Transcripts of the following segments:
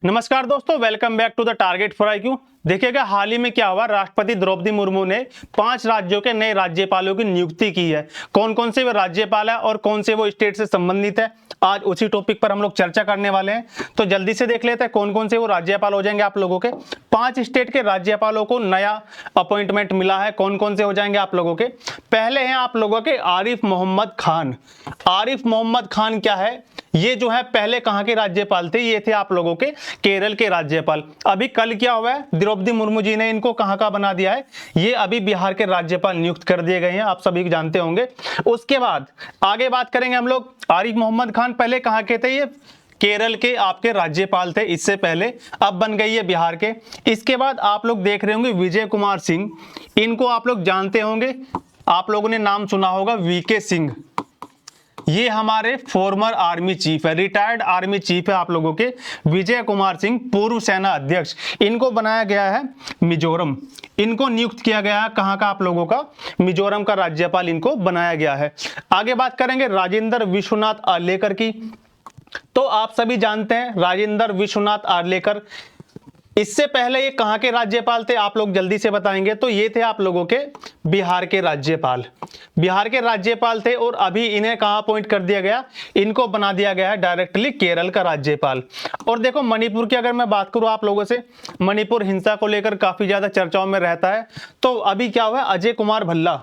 नमस्कार दोस्तों, welcome back to the target for IQ। देखिएगा हाल ही में क्या हुआ, राष्ट्रपति द्रौपदी मुर्मू ने 5 राज्यों के नए राज्यपालों की नियुक्ति की है। कौन कौन से वो राज्यपाल है और कौन से वो स्टेट से संबंधित है, आज उसी टॉपिक पर हम लोग चर्चा करने वाले हैं। तो जल्दी से देख लेते हैं कौन कौन से वो राज्यपाल हो जाएंगे आप लोगों के। 5 स्टेट के राज्यपालों को नया अपॉइंटमेंट मिला है। कौन कौन से हो जाएंगे आप लोगों के? पहले हैं आप लोगों के आरिफ मोहम्मद खान। आरिफ मोहम्मद खान क्या है, ये जो है पहले कहां के राज्यपाल थे? ये थे आप लोगों के केरल के राज्यपाल। अभी कल क्या हुआ है, द्रौपदी मुर्मू जी ने इनको कहां का बना दिया है, ये अभी बिहार के राज्यपाल नियुक्त कर दिए गए हैं, आप सभी जानते होंगे। उसके बाद आगे बात करेंगे हम लोग। आरिफ मोहम्मद खान पहले कहां के थे? ये केरल के आपके राज्यपाल थे इससे पहले, अब बन गई है बिहार के। इसके बाद आप लोग देख रहे होंगे विजय कुमार सिंह, इनको आप लोग जानते होंगे, आप लोगों ने नाम सुना होगा VK सिंह। ये हमारे फॉर्मर आर्मी चीफ है, रिटायर्ड आर्मी चीफ है आप लोगों के विजय कुमार सिंह, पूर्व सेना अध्यक्ष। इनको बनाया गया है मिजोरम, इनको नियुक्त किया गया है कहां का? आप लोगों का मिजोरम का राज्यपाल इनको बनाया गया है। आगे बात करेंगे राजेंद्र विश्वनाथ आर्लेकर की। तो आप सभी जानते हैं राजेंद्र विश्वनाथ आर्लेकर, इससे पहले ये कहां के राज्यपाल थे आप लोग जल्दी से बताएंगे? तो ये थे आप लोगों के बिहार के राज्यपाल। बिहार के राज्यपाल थे और अभी इन्हें कहां अपॉइंट कर दिया गया? इनको बना दिया गया है डायरेक्टली केरल का राज्यपाल। और देखो मणिपुर की अगर मैं बात करूं आप लोगों से, मणिपुर हिंसा को लेकर काफी ज्यादा चर्चाओं में रहता है। तो अभी क्या हुआ, अजय कुमार भल्ला,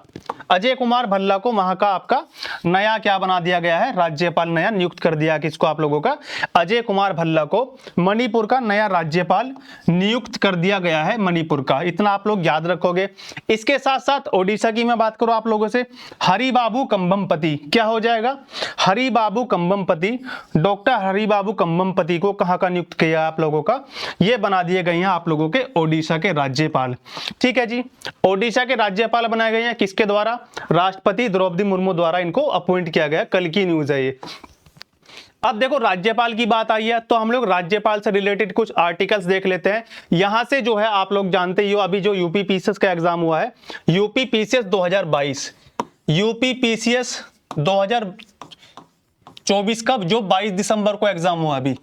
अजय कुमार भल्ला को वहां का आपका नया क्या बना दिया गया है? राज्यपाल नया नियुक्त कर दिया। किसको? आप लोगों का अजय कुमार भल्ला को मणिपुर का नया राज्यपाल नियुक्त कर दिया गया है, मणिपुर का। इतना आप लोग याद रखोगे। इसके साथ साथ ओडिशा की मैं बात करूं आप लोगों से, हरिबाबू कंबमपति क्या हो जाएगा? हरिबाबू कंबमपति, डॉक्टर हरिबाबू कंबमपति को कहां का नियुक्त किया आप लोगों का? ये बना दिए गए हैं आप लोगों के ओडिशा के राज्यपाल। ठीक है जी, ओडिशा के राज्यपाल बनाए गए हैं किसके द्वारा? राष्ट्रपति द्रौपदी मुर्मू द्वारा इनको अपॉइंट किया गया। कल की न्यूज है ये। अब देखो राज्यपाल की बात आई है तो हम लोग राज्यपाल से रिलेटेड कुछ आर्टिकल्स देख लेते हैं। यहां से जो है आप लोग जानते ही हो, अभी जो यूपी PCS का एग्जाम हुआ है, यूपी PCS 2022, यूपी PCS 2024 का जो 22 दिसंबर को एग्जाम हुआ, अभी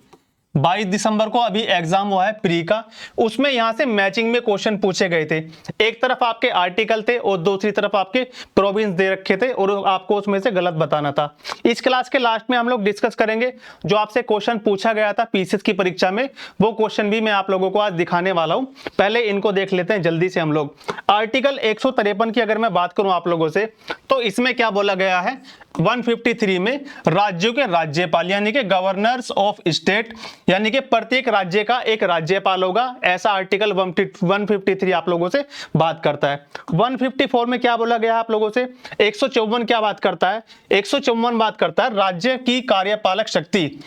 22 दिसंबर को अभी एग्जाम हुआ है प्री का। उसमें यहां से मैचिंग में क्वेश्चन पूछे गए थे। एक तरफ आपके आर्टिकल थे और दूसरी तरफ आपके प्रोविंस दे रखे थे और आपको उसमें से गलत बताना था। इस क्लास के लास्ट में हम लोग डिस्कस करेंगे जो आपसे क्वेश्चन पूछा गया था PCS की परीक्षा में, वो क्वेश्चन भी मैं आप लोगों को आज दिखाने वाला हूं। पहले इनको देख लेते हैं जल्दी से हम लोग। आर्टिकल 153 की अगर मैं बात करूं आप लोगों से, तो इसमें क्या बोला गया है? 153 में राज्यों के राज्यपाल यानी कि गवर्नर्स ऑफ स्टेट, यानी कि प्रत्येक राज्य का एक राज्यपाल होगा, ऐसा आर्टिकल 153 आप लोगों से बात करता है। 154 में क्या बोला गया आप लोगों से? 154 क्या बात करता है? 154 बात करता है राज्य की कार्यपालक शक्ति,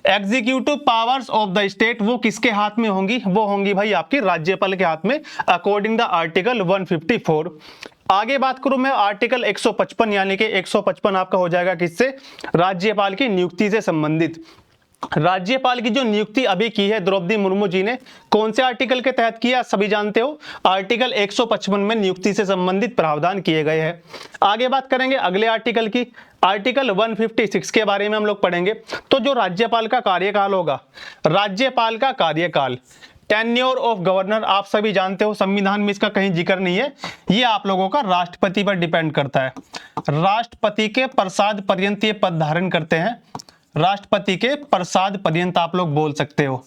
executive powers of the state, वो किसके हाथ में होंगी? वो होंगी भाई आपके राज्यपाल के हाथ में, अकॉर्डिंग द आर्टिकल 154। आगे बात करूं मैं आर्टिकल 155, यानी कि 155 आपका हो जाएगा किससे? राज्यपाल की नियुक्ति से संबंधित। राज्यपाल की जो नियुक्ति अभी की है द्रौपदी मुर्मू जी ने, कौन से आर्टिकल के तहत किया? सभी जानते हो, आर्टिकल 155 में नियुक्ति से संबंधित प्रावधान किए गए हैं। आगे बात करेंगे अगले आर्टिकल की, आर्टिकल 156 के बारे में हम लोग पढ़ेंगे। तो जो राज्यपाल का कार्यकाल होगा, राज्यपाल का कार्यकाल, टेन्योर ऑफ गवर्नर, आप सभी जानते हो संविधान में इसका कहीं जिक्र नहीं है, ये आप लोगों का राष्ट्रपति पर डिपेंड करता है। राष्ट्रपति के प्रसाद पर्यंत ये पद धारण करते हैं, राष्ट्रपति के प्रसाद पर्यंत आप लोग बोल सकते हो,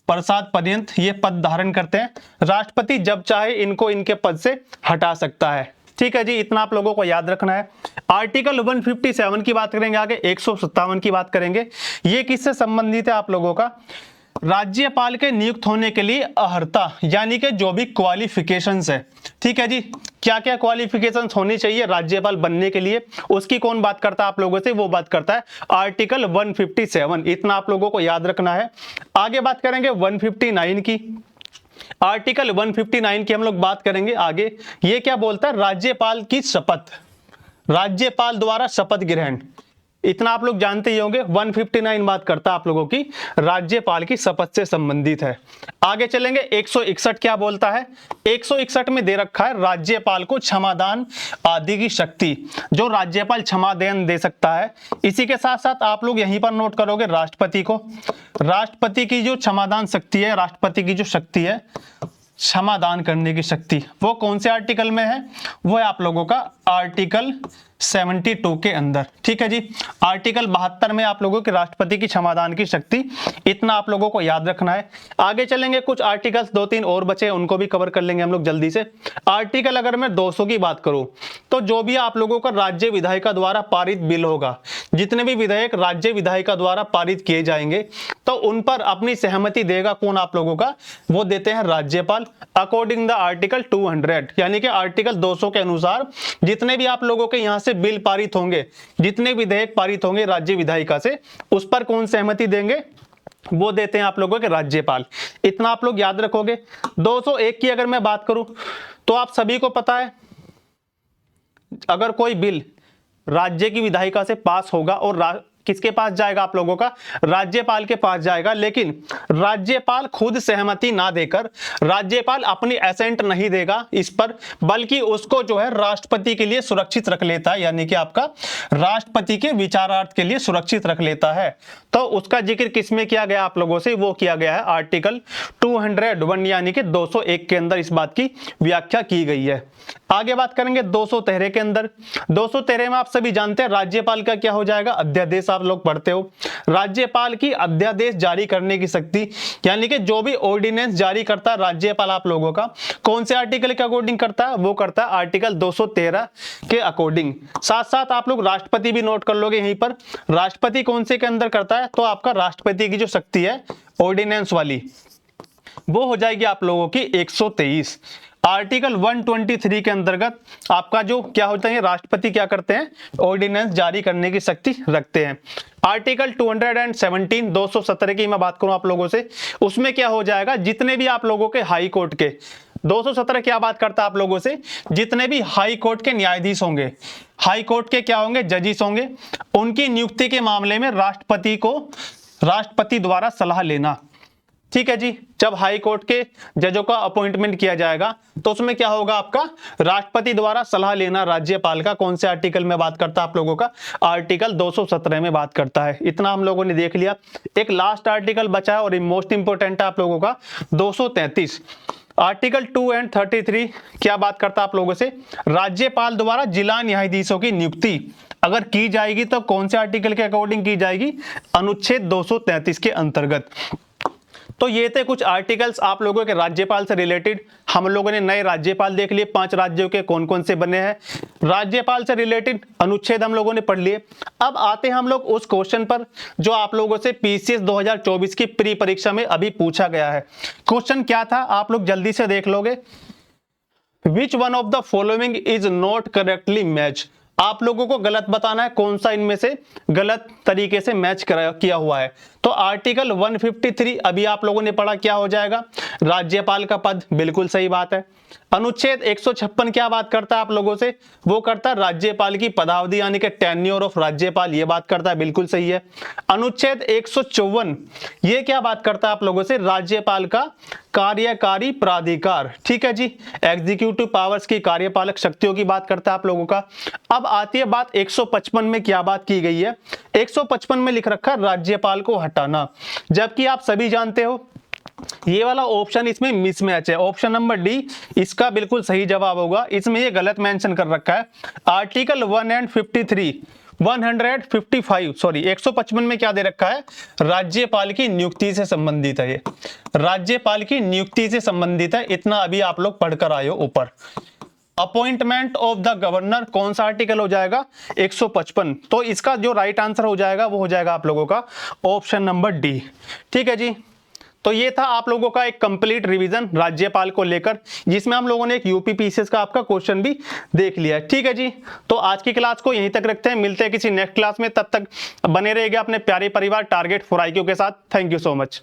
प्रसाद पर्यंत ये पद धारण करते हैं। राष्ट्रपति जब चाहे इनको इनके पद से हटा सकता है। ठीक है जी, इतना आप लोगों को याद रखना है। आर्टिकल 157 की बात करेंगे, आगे 157 की बात करेंगे। ये किससे संबंधित है आप लोगों का? राज्यपाल के नियुक्त होने के लिए अर्हता, यानी कि जो भी क्वालिफिकेशंस है। ठीक है जी, क्या क्या क्वालिफिकेशंस होनी चाहिए राज्यपाल बनने के लिए, उसकी कौन बात करता है आप लोगों से? वो बात करता है आर्टिकल 157। इतना आप लोगों को याद रखना है। आगे बात करेंगे 159 की, आर्टिकल 159 की हम लोग बात करेंगे आगे। ये क्या बोलता है? राज्यपाल की शपथ, राज्यपाल द्वारा शपथ ग्रहण, इतना आप लोग जानते ही होंगे। 159 बात करता है आप लोगों की राज्यपाल की शपथ से संबंधित है। आगे चलेंगे, 161 क्या बोलता है? 161 में दे रखा है राज्यपाल को क्षमादान आदि की शक्ति, जो राज्यपाल क्षमादान दे सकता है। इसी के साथ साथ आप लोग यहीं पर नोट करोगे राष्ट्रपति को, राष्ट्रपति की जो क्षमादान शक्ति है, राष्ट्रपति की जो शक्ति है क्षमादान करने की शक्ति, वो कौन से आर्टिकल में है? वो है आप लोगों का आर्टिकल 72 के अंदर। ठीक है जी, आर्टिकल 72 में आप लोगों के राष्ट्रपति की क्षमादान की शक्ति, इतना आप लोगों को याद रखना है। आगे चलेंगे, कुछ आर्टिकल्स 2-3 और बचे, उनको भी कवर कर लेंगे हम लोग जल्दी से। आर्टिकल अगर मैं 200 की बात करूं तो जो भी आप लोगों का राज्य विधायिका द्वारा पारित बिल होगा, जितने भी विधेयक राज्य विधायिका द्वारा पारित किए जाएंगे तो उन पर अपनी सहमति देगा कौन आप लोगों का? वो देते हैं राज्यपाल, अकॉर्डिंग द आर्टिकल 200, यानी कि आर्टिकल 200 के अनुसार जितने भी आप लोगों के यहां से बिल पारित होंगे, जितने विधेयक पारित होंगे राज्य विधायिका से, उस पर कौन सहमति देंगे? वो देते हैं आप लोगों के राज्यपाल। इतना आप लोग याद रखोगे। 201 की अगर मैं बात करूं तो आप सभी को पता है, अगर कोई बिल राज्य की विधायिका से पास होगा और किसके पास जाएगा आप लोगों का? राज्यपाल के पास जाएगा, लेकिन राज्यपाल खुद सहमति ना देकर, राज्यपाल अपनी एसेंट नहीं देगा इस पर, बल्कि उसको जो है राष्ट्रपति के लिए सुरक्षित रख लेता है, यानी कि आपका राष्ट्रपति के विचारार्थ के लिए सुरक्षित रख लेता है। तो उसका जिक्र किसमें किया गया आप लोगों से? वो किया गया है आर्टिकल 201 यानी कि 201 के अंदर इस बात की व्याख्या की गई है। आगे बात करेंगे 213 के अंदर। 213 में आप सभी जानते हैं राज्यपाल का क्या हो जाएगा? अध्यादेश। आप लोग पढ़ते हो, राज्यपाल की अध्यादेश जारी करने की शक्ति, यानी कि जो भी ऑर्डिनेंस जारी करता है राज्यपाल आप लोगों का, कौन से आर्टिकल के अकॉर्डिंग करता है? वो करता है आर्टिकल 213 के अकॉर्डिंग। साथ साथ आप लोग राष्ट्रपति भी नोट कर लोगे यहीं पर। राष्ट्रपति कौन से के अंदर करता है? तो आपका राष्ट्रपति की जो शक्ति है ऑर्डिनेंस वाली, वो हो जाएगी आप लोगों की 123। आर्टिकल 123 के अंतर्गत आपका जो क्या होता है, राष्ट्रपति क्या करते हैं? ऑर्डिनेंस जारी करने की शक्ति रखते हैं। आर्टिकल 217 217 की मैं बात करूं आप लोगों से, उसमें क्या हो जाएगा? जितने भी आप लोगों के हाई कोर्ट के, 217 क्या बात करता है आप लोगों से? जितने भी हाई कोर्ट के न्यायाधीश होंगे, हाई कोर्ट के क्या होंगे? जजिस होंगे, उनकी नियुक्ति के मामले में राष्ट्रपति द्वारा सलाह लेना। ठीक है जी, जब हाई कोर्ट के जजों का अपॉइंटमेंट किया जाएगा तो उसमें क्या होगा? आपका राष्ट्रपति द्वारा सलाह लेना राज्यपाल का। कौन से आर्टिकल में बात करता है आप लोगों का? आर्टिकल 217 में बात करता है। इतना हम लोगों ने देख लिया। एक लास्ट आर्टिकल बचा है और मोस्ट इंपोर्टेंट है आप लोगों का 233। आर्टिकल 233 क्या बात करता है आप लोगों से? राज्यपाल द्वारा जिला न्यायाधीशों की नियुक्ति अगर की जाएगी तो कौन से आर्टिकल के अकॉर्डिंग की जाएगी? अनुच्छेद 233 के अंतर्गत। तो ये थे कुछ आर्टिकल्स आप लोगों के राज्यपाल से रिलेटेड। हम लोगों ने नए राज्यपाल देख लिए, 5 राज्यों के कौन कौन से बने हैं। राज्यपाल से रिलेटेड अनुच्छेद हम लोगों ने पढ़ लिए। अब आते हैं हम लोग उस क्वेश्चन पर जो आप लोगों से पीसीएस 2024 की प्री परीक्षा में अभी पूछा गया है। क्वेश्चन क्या था आप लोग जल्दी से देख लोगे। Which one of the following is not correctly match? आप लोगों को गलत बताना है कौन सा इनमें से गलत तरीके से मैच किया हुआ है। तो आर्टिकल 153 अभी आप लोगों ने पढ़ा, क्या हो जाएगा? राज्यपाल का पद, बिल्कुल सही बात है। अनुच्छेद 156 क्या बात करता है आप लोगों से? वो करता है राज्यपाल की पदावधि यानी कि टेन्योर ऑफ राज्यपाल, ये बात करता है, बिल्कुल सही है। अनुच्छेद 154 ये क्या बात करता है आप लोगों से? राज्यपाल का कार्यकारी प्राधिकार। ठीक है जी, एग्जीक्यूटिव पावर्स की, कार्यपालक शक्तियों की बात करता है आप लोगों का। अब आती है बात 155 में क्या बात की गई है? 155 में लिख रखा है राज्यपाल को हटाना, जबकि आप सभी जानते हो ये वाला ऑप्शन इसमें मिसमैच है। ऑप्शन नंबर डी इसका बिल्कुल सही जवाब होगा। इसमें ये गलत मेंशन कर रखा है। आर्टिकल 155 में क्या दे रखा है? राज्यपाल की नियुक्ति से संबंधित है। ये राज्यपाल की नियुक्ति से संबंधित है। इतना अभी आप लोग पढ़कर आए हो ऊपर। अपॉइंटमेंट ऑफ द गवर्नर कौन सा आर्टिकल हो जाएगा? 155। तो इसका जो राइट आंसर हो जाएगा वो हो जाएगा आप लोगों का ऑप्शन नंबर डी। ठीक है जी, तो ये था आप लोगों का एक कंप्लीट रिवीजन राज्यपाल को लेकर, जिसमें हम लोगों ने एक यूपी पीसीएस का आपका क्वेश्चन भी देख लिया है। ठीक है जी, तो आज की क्लास को यहीं तक रखते हैं। मिलते हैं किसी नेक्स्ट क्लास में, तब तक बने रहिएगा अपने प्यारे परिवार टारगेट फॉर IQ के साथ। Thank you so much.